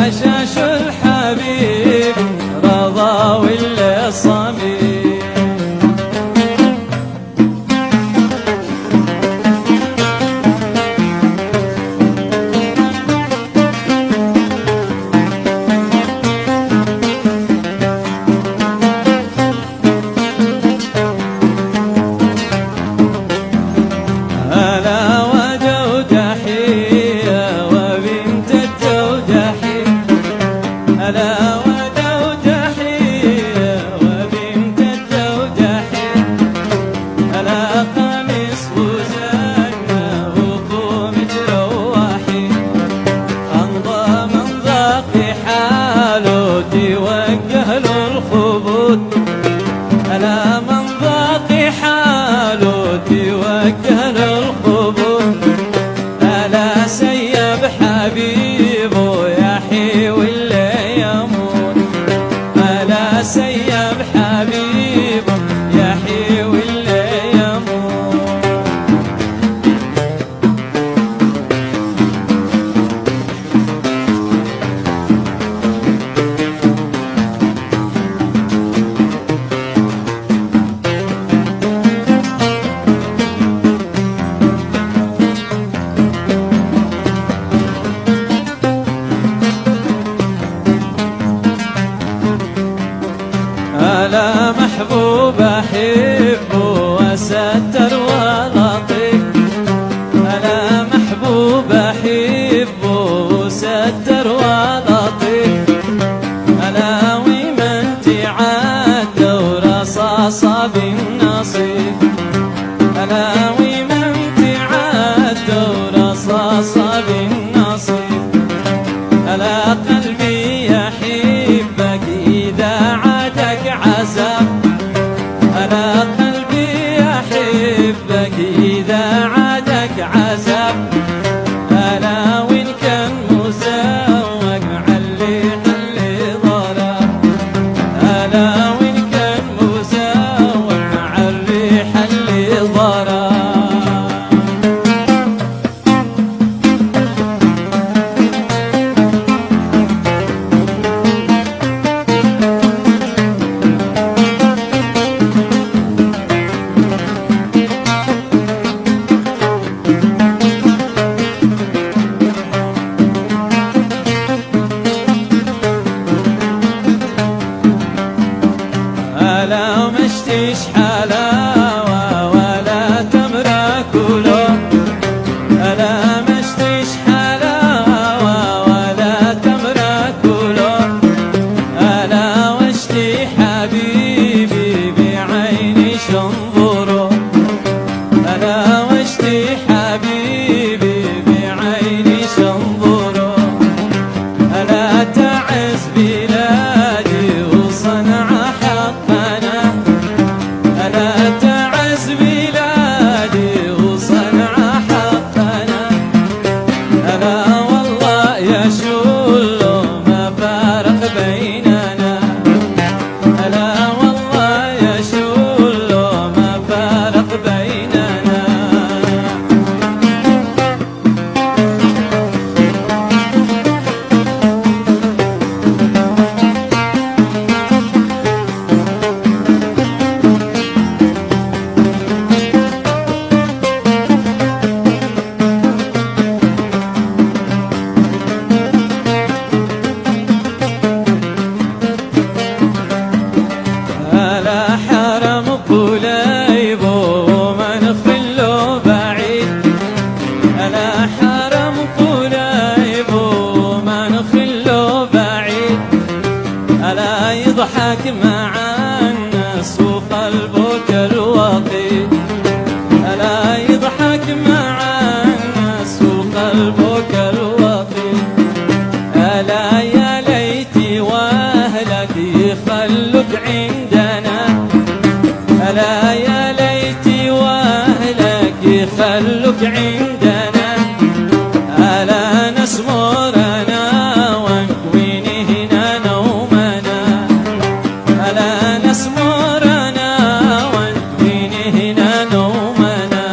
رشاش الحبيب رضا واللي صميم. توجه له الخبود ألا من ضاق حاله توجه له الخبود ألا سيب حبيبه يحيي ولا يموت ألا سيب حبيبه يحيي ولا يموت. ألا محبوب أحبه وستر ولطيف ألا محبوب أحبه وستر ولطيف ألا ومن تعاد ورصاص بالنصيب ألا ومن تعاد ورصاص بالنصيب ألا قلبي يحبك إذا عذاب ألا قلبي يحبك إذا عادك عذاب ألا وإن كان مزوج علي ضرب ألا وإن كان مزوج علي ضرب. ألا مشتيش حلاوة ولا تمرة كله ألا مشتيش حلاوة ولا تمرة كله ألا واشتي حبيبي بعيني شنظره ألا واشتي حبيبي بعيني شنظره ألا تعز بلادي وصنعة ألا تعز بلادي وصنع حقنا ألا والله يا شلو ما فارق بيننا ألا والله يا شلو ما فارق بيننا. ألا حرم قليب ومن خله بعيد ألا حرم قليب ومن خله بعيد ألا يضحك مع الناس وقلبك الوطيد ألا يضحك مع الناس وقلبك الوطيد ألا يا ليتي واهلك يخلوك عندنا ألا يا ليتي واهلك يخلوك عندنا ألا نسمرنا ونكوين هنا نومنا ألا نسمرنا ونكوين هنا نومنا.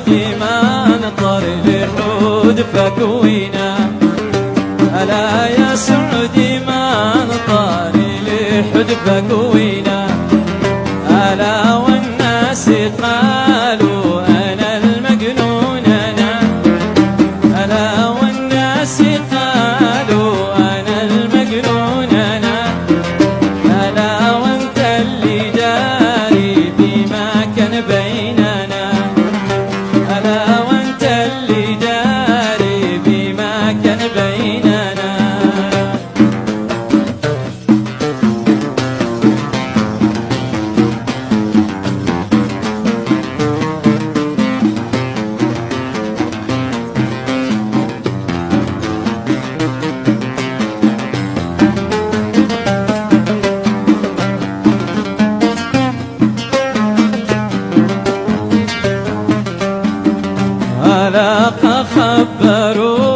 سعودي ما نطر لحود فكوينا. ألا يا سعودي ما نطر لحود فكوينا. ألا والناس قالوا أنا المجنون أنا. ألا والناس قالوا أنا المجنون أنا. ألا وانت اللي داري بما كان بيننا. ألا وانت اللي داري بما كان بيننا. ألا خبروا